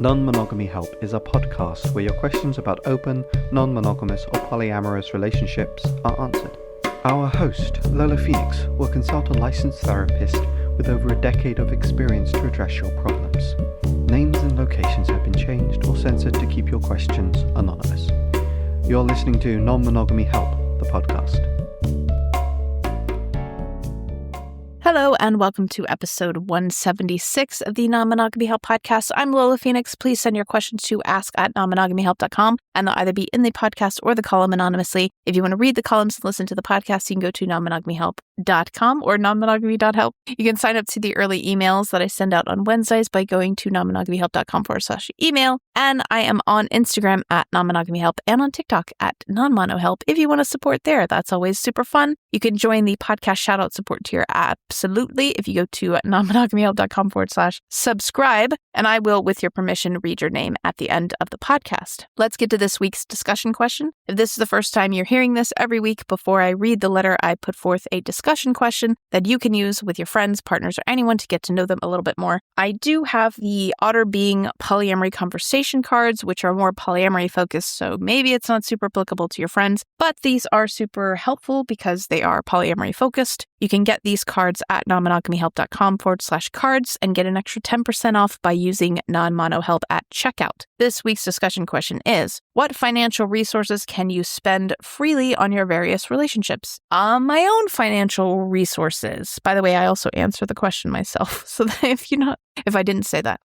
Non-Monogamy Help is a podcast where your questions about open, non-monogamous or polyamorous relationships are answered. Our host, Lola Phoenix, will consult a licensed therapist with over a decade of experience to address your problems. Names and locations have been changed or censored to keep your questions anonymous. You're listening to Non-Monogamy Help, the podcast. Hello and welcome to episode 176 of the Non-Monogamy Help podcast. I'm Lola Phoenix. Please send your questions to ask@nonmonogamyhelp.com and they'll either be in the podcast or the column anonymously. If you want to read the columns and listen to the podcast, you can go to nonmonogamyhelp.com or nonmonogamy.help. You can sign up to the early emails that I send out on Wednesdays by going to nonmonogamyhelp.com/email. And I am on Instagram at nonmonogamyhelp and on TikTok at nonmonohelp. If you want to support there, that's always super fun. You can join the podcast shoutout support tier absolutely if you go to nonmonogamyhelp.com/subscribe, and I will, with your permission, read your name at the end of the podcast. Let's get to this week's discussion question. If this is the first time you're hearing this, every week before I read the letter, I put forth a discussion question that you can use with your friends, partners, or anyone to get to know them a little bit more. I do have the Otter Being Polyamory Conversation cards, which are more polyamory focused, so maybe it's not super applicable to your friends, but these are super helpful because they are polyamory focused. You can get these cards at nonmonogamyhelp.com/cards and get an extra 10% off by using non-monohelp at checkout. This week's discussion question is, what financial resources can you spend freely on your various relationships? My own financial resources. By the way, I also answer the question myself, so that if I didn't say that.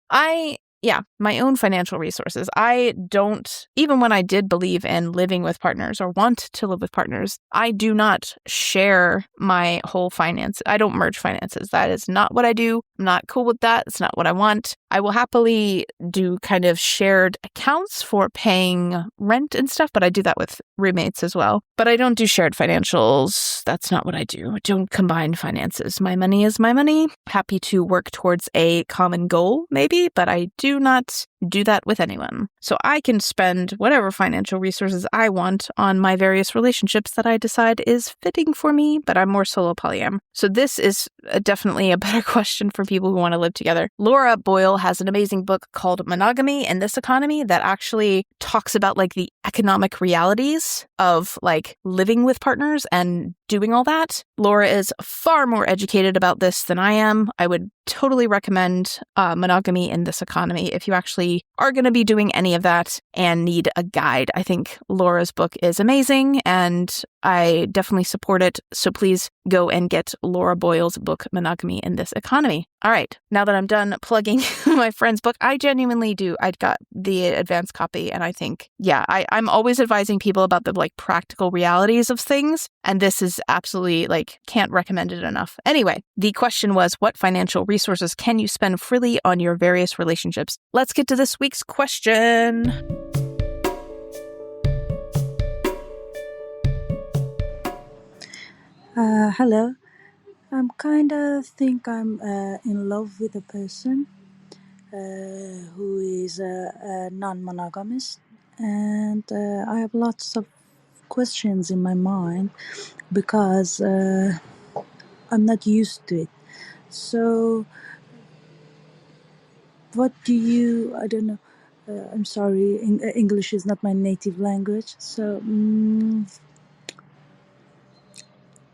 My own financial resources. I don't, even when I did believe in living with partners or want to live with partners, I do not share my whole finance. I don't merge finances. That is not what I do. I'm not cool with that. It's not what I want. I will happily do kind of shared accounts for paying rent and stuff, but I do that with roommates as well. But I don't do shared financials. That's not what I do. I don't combine finances. My money is my money. Happy to work towards a common goal, maybe, but I do not do that with anyone. So I can spend whatever financial resources I want on my various relationships that I decide is fitting for me, but I'm more solo polyam. So this is definitely a better question for people who want to live together. Laura Boyle has an amazing book called Monogamy in This Economy that actually talks about like the economic realities of like living with partners and doing all that. Laura is far more educated about this than I am. I would totally recommend Monogamy in This Economy if you actually are going to be doing any of that and need a guide. I think Laura's book is amazing and I definitely support it. So please go and get Laura Boyle's book, Monogamy in This Economy. All right. Now that I'm done plugging my friend's book, I genuinely do. I got the advanced copy and I think, I'm always advising people about the like practical realities of things. And this is absolutely like, can't recommend it enough. Anyway, the question was, what financial resources can you spend freely on your various relationships? Let's get to this week's question. Hello. I'm in love with a person who is a non-monogamous, and I have lots of questions in my mind because I'm not used to it. So, what do you? I don't know. I'm sorry. English is not my native language. So.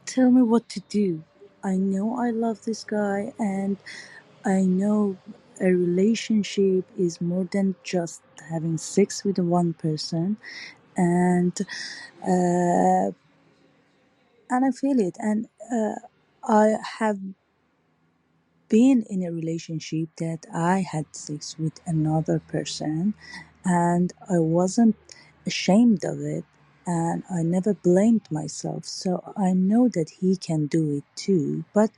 Tell me what to do. I know I love this guy and I know a relationship is more than just having sex with one person and I feel it, and I have been in a relationship that I had sex with another person and I wasn't ashamed of it. And I never blamed myself, so I know that he can do it too. But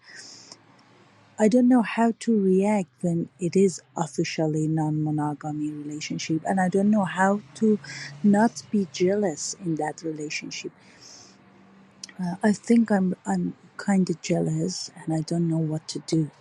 I don't know how to react when it is officially non-monogamy relationship, and I don't know how to not be jealous in that relationship. I think I'm kind of jealous, and I don't know what to do.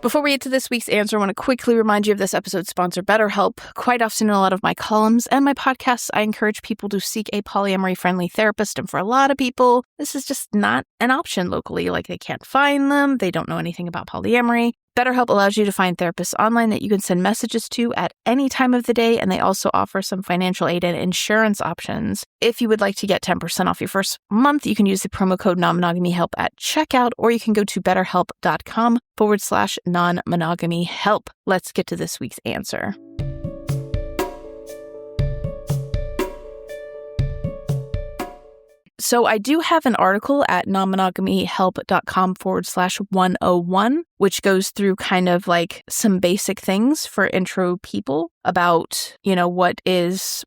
Before we get to this week's answer, I want to quickly remind you of this episode's sponsor, BetterHelp. Quite often in a lot of my columns and my podcasts, I encourage people to seek a polyamory-friendly therapist. And for a lot of people, this is just not an option locally. Like they can't find them. They don't know anything about polyamory. BetterHelp allows you to find therapists online that you can send messages to at any time of the day, and they also offer some financial aid and insurance options. If you would like to get 10% off your first month, you can use the promo code Non-Monogamy Help at checkout, or you can go to betterhelp.com/non-monogamy help. Let's get to this week's answer. So I do have an article at nonmonogamyhelp.com/101, which goes through kind of like some basic things for intro people about,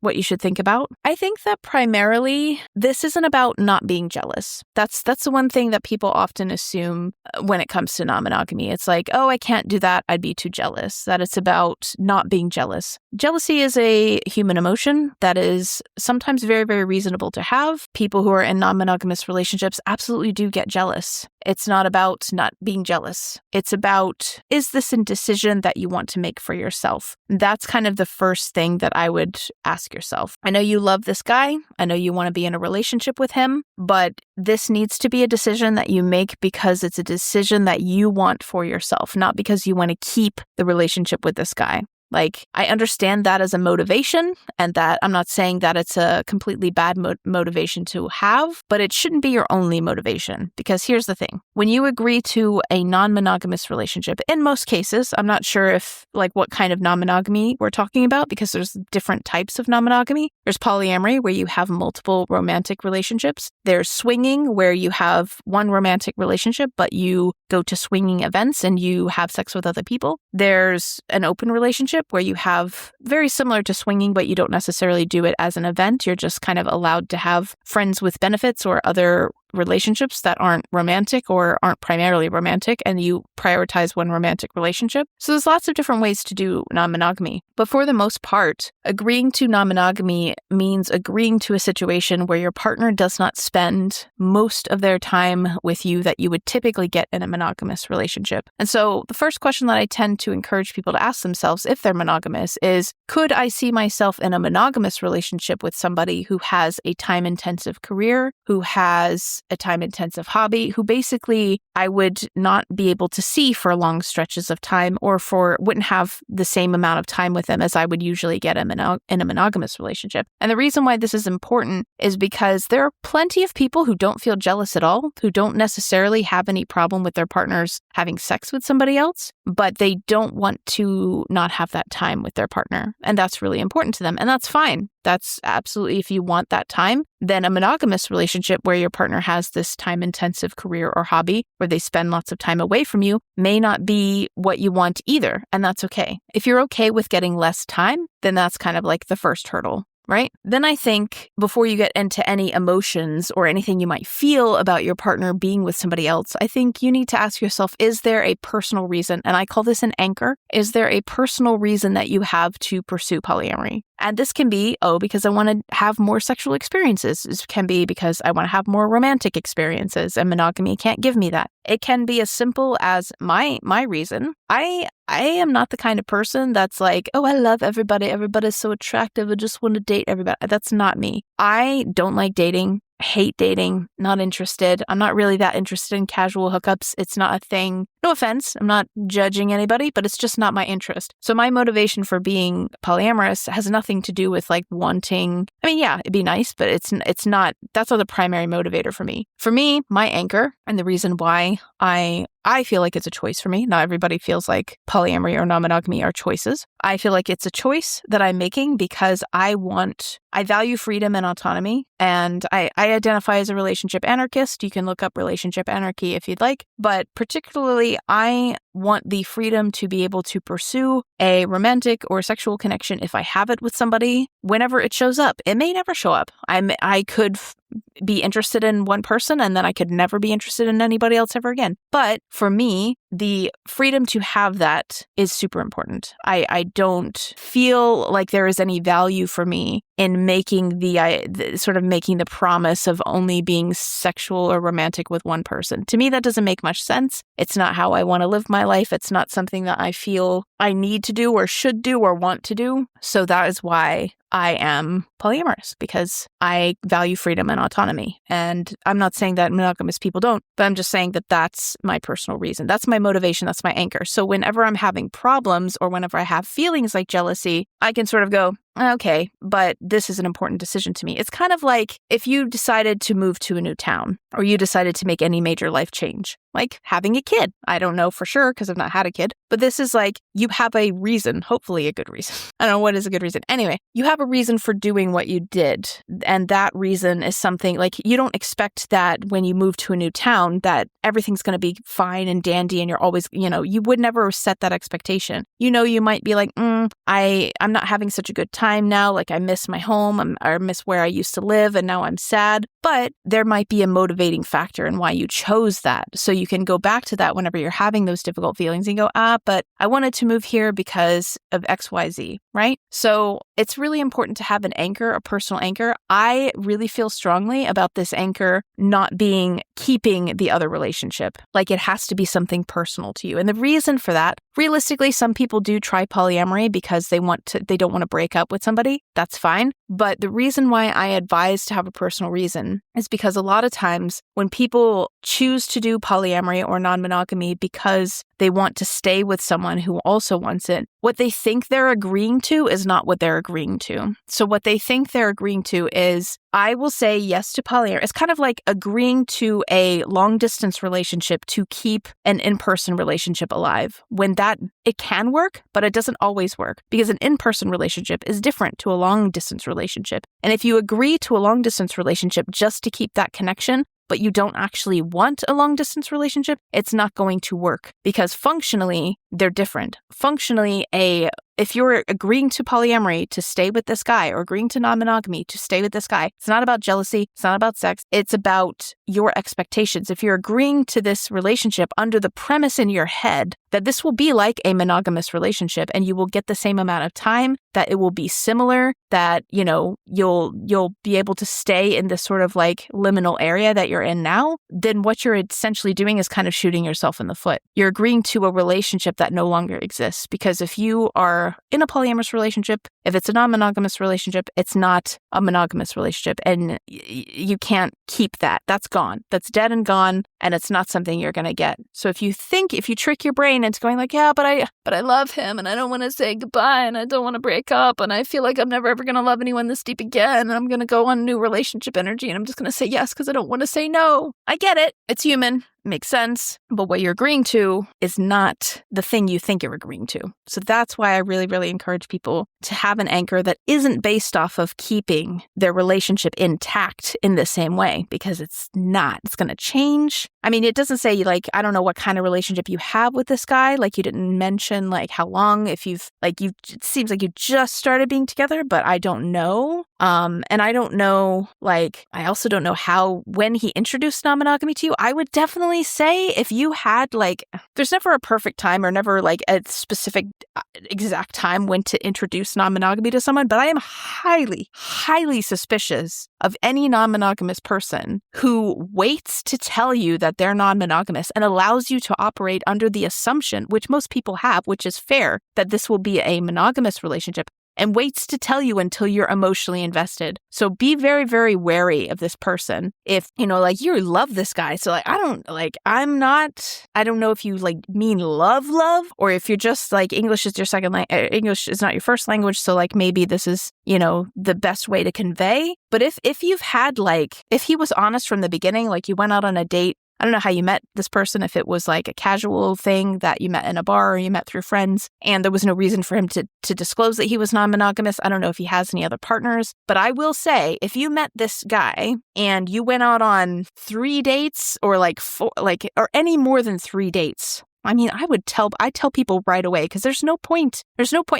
what you should think about. I think that primarily this isn't about not being jealous. That's the one thing that people often assume when it comes to non-monogamy. It's like, oh, I can't do that. I'd be too jealous. That it's about not being jealous. Jealousy is a human emotion that is sometimes very, very reasonable to have. People who are in non-monogamous relationships absolutely do get jealous. It's not about not being jealous. It's about, is this a decision that you want to make for yourself? That's kind of the first thing that I would ask yourself. I know you love this guy. I know you want to be in a relationship with him, but this needs to be a decision that you make because it's a decision that you want for yourself, not because you want to keep the relationship with this guy. Like, I understand that as a motivation, and that I'm not saying that it's a completely bad motivation to have, but it shouldn't be your only motivation. Because here's the thing. When you agree to a non-monogamous relationship, in most cases, I'm not sure if what kind of non-monogamy we're talking about, because there's different types of non-monogamy. There's polyamory, where you have multiple romantic relationships. There's swinging, where you have one romantic relationship, but you go to swinging events and you have sex with other people. There's an open relationship, where you have very similar to swinging, but you don't necessarily do it as an event. You're just kind of allowed to have friends with benefits or other relationships that aren't romantic or aren't primarily romantic, and you prioritize one romantic relationship. So there's lots of different ways to do non-monogamy. But for the most part, agreeing to non-monogamy means agreeing to a situation where your partner does not spend most of their time with you that you would typically get in a monogamous relationship. And so the first question that I tend to encourage people to ask themselves if they're monogamous is, could I see myself in a monogamous relationship with somebody who has a time-intensive career, who has a time-intensive hobby, who basically I would not be able to see for long stretches of time, or wouldn't have the same amount of time with them as I would usually get in a monogamous relationship. And the reason why this is important is because there are plenty of people who don't feel jealous at all, who don't necessarily have any problem with their partners having sex with somebody else, but they don't want to not have that time with their partner. And that's really important to them. And that's fine. That's absolutely, if you want that time, then a monogamous relationship where your partner has this time-intensive career or hobby where they spend lots of time away from you may not be what you want either. And that's okay. If you're okay with getting less time, then that's kind of like the first hurdle. Right? Then I think before you get into any emotions or anything you might feel about your partner being with somebody else, I think you need to ask yourself, is there a personal reason? And I call this an anchor. Is there a personal reason that you have to pursue polyamory? And this can be, because I want to have more sexual experiences. This can be because I want to have more romantic experiences and monogamy can't give me that. It can be as simple as my reason. I am not the kind of person that's like, I love everybody. Everybody's so attractive. I just want to date everybody. That's not me. I don't like dating. Hate dating, not interested. I'm not really that interested in casual hookups. It's not a thing. No offense, I'm not judging anybody, but it's just not my interest. So my motivation for being polyamorous has nothing to do with wanting, it'd be nice, but it's not, that's not the primary motivator for me. For me, my anchor, and the reason why I feel like it's a choice for me. Not everybody feels like polyamory or non-monogamy are choices. I feel like it's a choice that I'm making because I value freedom and autonomy, and I identify as a relationship anarchist. You can look up relationship anarchy if you'd like, but particularly I want the freedom to be able to pursue a romantic or sexual connection if I have it with somebody whenever it shows up. It may never show up. I could be interested in one person and then I could never be interested in anybody else ever again. But for me, the freedom to have that is super important. I don't feel like there is any value for me in making making the promise of only being sexual or romantic with one person. To me, that doesn't make much sense. It's not how I want to live my life. It's not something that I feel I need to do or should do or want to do. So that is why I am polyamorous, because I value freedom and autonomy. And I'm not saying that monogamous people don't, but I'm just saying that that's my personal reason. That's my motivation. That's my anchor. So whenever I'm having problems or whenever I have feelings like jealousy, I can sort of go, okay, but this is an important decision to me. It's kind of like if you decided to move to a new town or you decided to make any major life change, like having a kid. I don't know for sure because I've not had a kid, but this is like you have a reason, hopefully a good reason. I don't know what is a good reason. Anyway, you have a reason for doing what you did. And that reason is something like you don't expect that when you move to a new town that everything's going to be fine and dandy and you're always, you would never set that expectation. You might be like, I'm not having such a good time now. Like I miss my home. I miss where I used to live and now I'm sad. But there might be a motivating factor in why you chose that. So you can go back to that whenever you're having those difficult feelings and go, but I wanted to move here because of XYZ, right? So it's really important to have an anchor, a personal anchor. I really feel strongly about this anchor not being keeping the other relationship. Like it has to be something personal to you. And the reason for that, realistically, some people do try polyamory because they don't want to break up with somebody. That's fine. But the reason why I advise to have a personal reason is because a lot of times when people choose to do polyamory or non-monogamy because they want to stay with someone who also wants it, what they think they're agreeing to is not what they're agreeing to. So what they think they're agreeing to is, I will say yes to polyamory. It's kind of like agreeing to a long-distance relationship to keep an in-person relationship alive. When it can work, but it doesn't always work because an in-person relationship is different to a long-distance relationship. And if you agree to a long-distance relationship just to keep that connection, but you don't actually want a long-distance relationship, it's not going to work because functionally, they're different. Functionally, if you're agreeing to polyamory to stay with this guy or agreeing to non-monogamy to stay with this guy, it's not about jealousy. It's not about sex. It's about your expectations. If you're agreeing to this relationship under the premise in your head that this will be like a monogamous relationship and you will get the same amount of time, that it will be similar, that, you'll be able to stay in this sort of like liminal area that you're in now, then what you're essentially doing is kind of shooting yourself in the foot. You're agreeing to a relationship that no longer exists because if you are in a polyamorous relationship, if it's a non-monogamous relationship, it's not a monogamous relationship and you can't keep that. That's gone. That's dead and gone and it's not something you're going to get. So if you trick your brain into going like, yeah, but I love him and I don't want to say goodbye and I don't want to break up and I feel like I'm never ever going to love anyone this deep again and I'm going to go on new relationship energy and I'm just going to say yes because I don't want to say no. I get it. It's human. Makes sense. But what you're agreeing to is not the thing you think you're agreeing to. So that's why I really, really encourage people to have an anchor that isn't based off of keeping their relationship intact in the same way, because it's not. It's going to change. I mean, it doesn't say I don't know what kind of relationship you have with this guy. Like you didn't mention how long, if it seems like you just started being together, but I don't know. And I don't know, I also don't know when he introduced non-monogamy to you. I would definitely say if you had there's never a perfect time or never a specific exact time when to introduce non-monogamy to someone, but I am highly, highly suspicious of any non-monogamous person who waits to tell you that they're non-monogamous and allows you to operate under the assumption, which most people have, which is fair, that this will be a monogamous relationship, and waits to tell you until you're emotionally invested. So be very, very wary of this person. If, you love this guy. So I don't know if you mean love, or if you're just English is your second language, English is not your first language. So maybe this is, the best way to convey. But if you've had if he was honest from the beginning, you went out on a date, I don't know how you met this person, if it was a casual thing that you met in a bar or you met through friends and there was no reason for him to disclose that he was non-monogamous. I don't know if he has any other partners, but I will say if you met this guy and you went out on 3 dates or 4, or any more than 3 dates, I mean, I tell people right away because there's no point.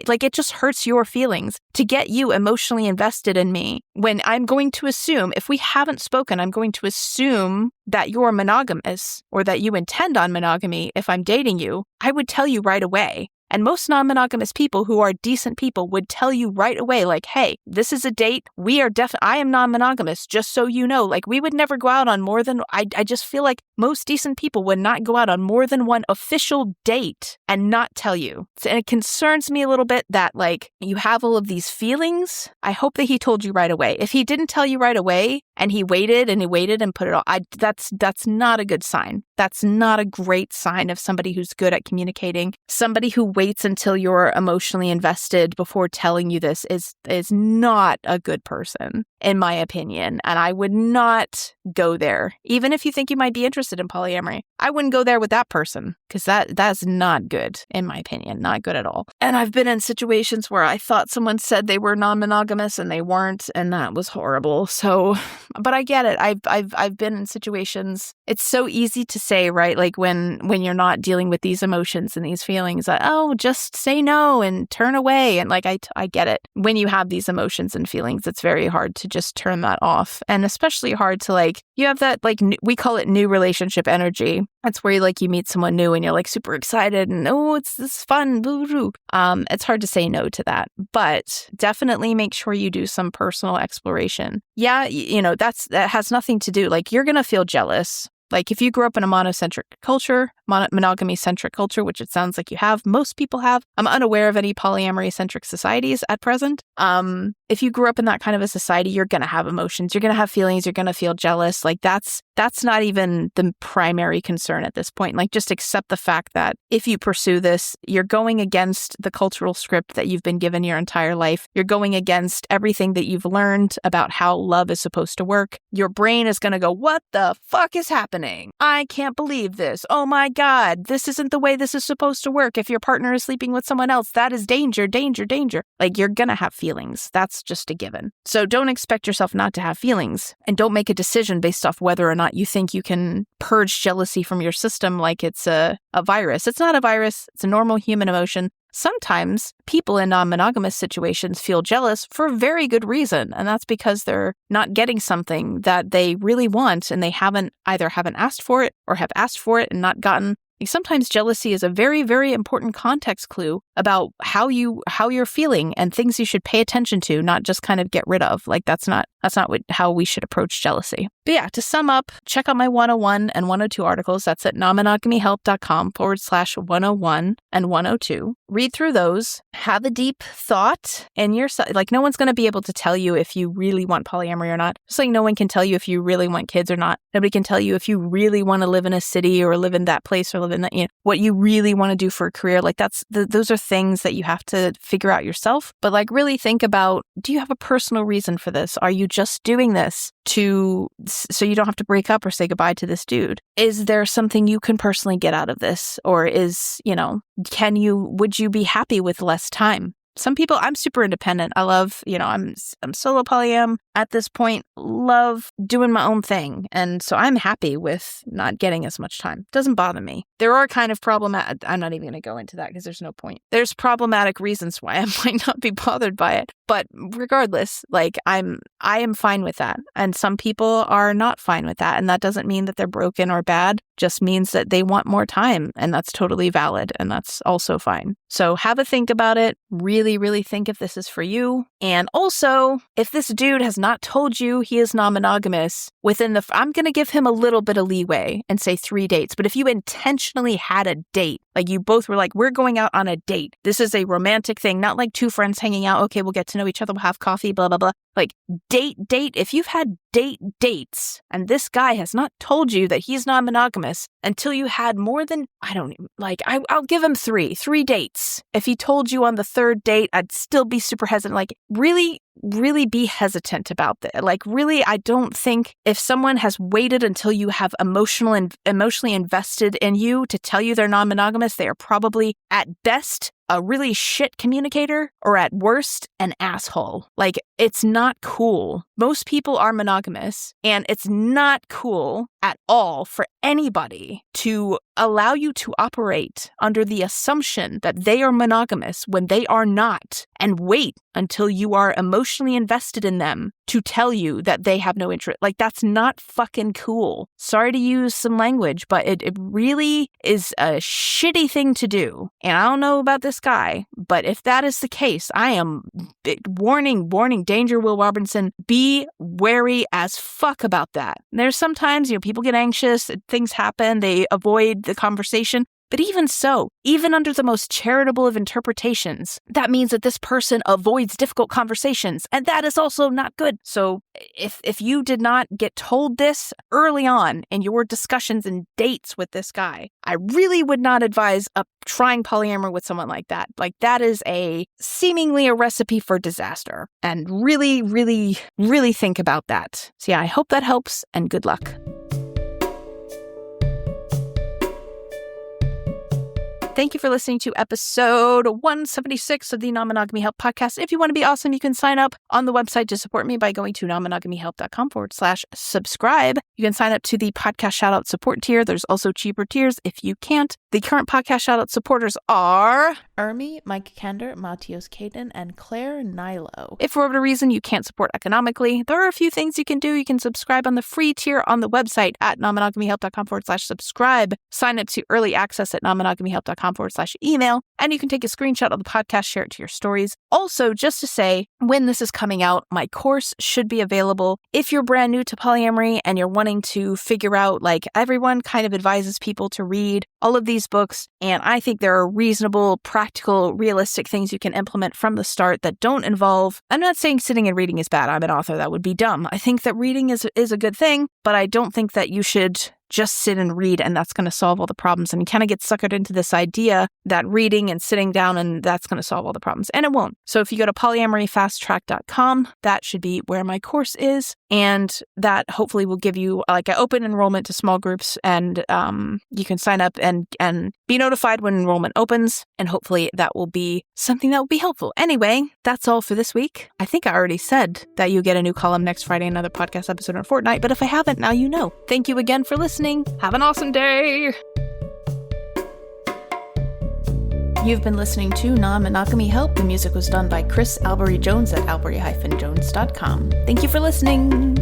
Like, it just hurts your feelings to get you emotionally invested in me when I'm going to assume, if we haven't spoken, I'm going to assume that you're monogamous or that you intend on monogamy if I'm dating you. I would tell you right away. And most non-monogamous people who are decent people would tell you right away, like, hey, this is a date. I am non-monogamous, just so you know. Like, we would never go out on more than, I just feel like most decent people would not go out on more than one official date and not tell you. And it concerns me a little bit that, like, you have all of these feelings. I hope that he told you right away. If he didn't tell you right away and he waited and put it all, that's not a good sign. That's not a great sign of somebody who's good at communicating. Somebody who waits until you're emotionally invested before telling you this is not a good person, in my opinion. And I would not go there. Even if you think you might be interested in polyamory, I wouldn't go there with that person because that's not good, in my opinion. Not good at all. And I've been in situations where I thought someone said they were non-monogamous and they weren't, and that was horrible. So, but I get it. I've been in situations. It's so easy to say, right? Like when you're not dealing with these emotions and these feelings, that, oh, just say no and turn away. And like, I get it. When you have these emotions and feelings, it's very hard to just turn that off. And especially hard to, like, you have that, like, we call it new relationship energy. That's where you meet someone new and you're like super excited and, oh, it's this fun. It's hard to say no to that, but definitely make sure you do some personal exploration. Yeah. That has nothing to do. Like, you're going to feel jealous. Like, if you grew up in a monogamy-centric culture, which it sounds like you have, most people have. I'm unaware of any polyamory-centric societies at present. If you grew up in that kind of a society, you're going to have emotions. You're going to have feelings. You're going to feel jealous. Like, that's not even the primary concern at this point. Like, just accept the fact that if you pursue this, you're going against the cultural script that you've been given your entire life. You're going against everything that you've learned about how love is supposed to work. Your brain is going to go, what the fuck is happening? I can't believe this. Oh my God, this isn't the way this is supposed to work. If your partner is sleeping with someone else, that is danger, danger, danger. Like, you're going to have feelings. That's just a given. So don't expect yourself not to have feelings, and don't make a decision based off whether or not you think you can purge jealousy from your system like it's a virus. It's not a virus. It's a normal human emotion. Sometimes people in non-monogamous situations feel jealous for a very good reason, and that's because they're not getting something that they really want, and they either haven't asked for it or have asked for it and not gotten. Like, sometimes jealousy is a very, very important context clue about how you're feeling and things you should pay attention to, not just kind of get rid of. Like, that's not how we should approach jealousy. But yeah, to sum up, check out my 101 and 102 articles. That's at nonmonogamyhelp.com/101 and 102. Read through those. Have a deep thought in yourself. Like, no one's going to be able to tell you if you really want polyamory or not. Just like no one can tell you if you really want kids or not. Nobody can tell you if you really want to live in a city or live in that place or live in that, what you really want to do for a career. Like, those are things that you have to figure out yourself. But like, really think about, do you have a personal reason for this? Are you just doing this so you don't have to break up or say goodbye to this dude? Is there something you can personally get out of this? Or would you be happy with less time? Some people, I'm super independent. I love, I'm solo polyam at this point, love doing my own thing. And so I'm happy with not getting as much time. Doesn't bother me. There are kind of problematic, I'm not even going to go into that because there's no point. There's problematic reasons why I might not be bothered by it. But regardless, like, I am fine with that. And some people are not fine with that. And that doesn't mean that they're broken or bad, just means that they want more time. And that's totally valid. And that's also fine. So have a think about it. Really, really think if this is for you. And also, if this dude has not told you he is non-monogamous I'm going to give him a little bit of leeway and say 3 dates. But if you intentionally had a date, like you both were like, we're going out on a date. This is a romantic thing, not like two friends hanging out. Okay, we'll get to know each other. We'll have coffee, blah, blah, blah. Like date. If you've had dates and this guy has not told you that he's non-monogamous until you had more than, I'll give him 3 dates. If he told you on the 3rd date, I'd still be super hesitant. Like, really be hesitant about that. Like, really, I don't think if someone has waited until you have emotionally invested in you to tell you they're non-monogamous, they are probably at best a really shit communicator, or at worst, an asshole. Like, it's not cool. Most people are monogamous, and it's not cool at all for anybody to allow you to operate under the assumption that they are monogamous when they are not, and wait until you are emotionally invested in them to tell you that they have no interest. Like, that's not fucking cool. Sorry to use some language, but it really is a shitty thing to do. And I don't know about this guy, but if that is the case, I am warning, danger, Will Robinson. Be wary as fuck about that. There's sometimes, people get anxious, things happen, they avoid the conversation. But even so, even under the most charitable of interpretations, that means that this person avoids difficult conversations, and that is also not good. So if you did not get told this early on in your discussions and dates with this guy, I really would not advise trying polyamory with someone like that. Like, that is seemingly a recipe for disaster. And really, really, really think about that. So yeah, I hope that helps, and good luck. Thank you for listening to episode 176 of the Non-Monogamy Help podcast. If you want to be awesome, you can sign up on the website to support me by going to nonmonogamyhelp.com/subscribe. You can sign up to the podcast shoutout support tier. There's also cheaper tiers if you can't. The current podcast shoutout supporters are Ermi, Mike Kander, Matios Caden, and Claire Nilo. If for whatever reason you can't support economically, there are a few things you can do. You can subscribe on the free tier on the website at nonmonogamyhelp.com/subscribe. Sign up to early access at nonmonogamyhelp.com/email, and you can take a screenshot of the podcast, share it to your stories. Also, just to say, when this is coming out, my course should be available. If you're brand new to polyamory and you're wanting to figure out, everyone kind of advises people to read all of these books, and I think there are reasonable, practical, realistic things you can implement from the start that don't involve, I'm not saying sitting and reading is bad. I'm an author. That would be dumb. I think that reading is a good thing, but I don't think that you should just sit and read and that's going to solve all the problems. And you kind of get suckered into this idea that reading and sitting down and that's going to solve all the problems. And it won't. So if you go to polyamoryfasttrack.com, that should be where my course is. And that hopefully will give you an open enrollment to small groups, and you can sign up and be notified when enrollment opens. And hopefully that will be something that will be helpful. Anyway, that's all for this week. I think I already said that you get a new column next Friday, another podcast episode in a fortnight. But if I haven't, now you know. Thank you again for listening. Have an awesome day. You've been listening to Non-Monogamy Help. The music was done by Chris Albury Jones at albury-jones.com. Thank you for listening.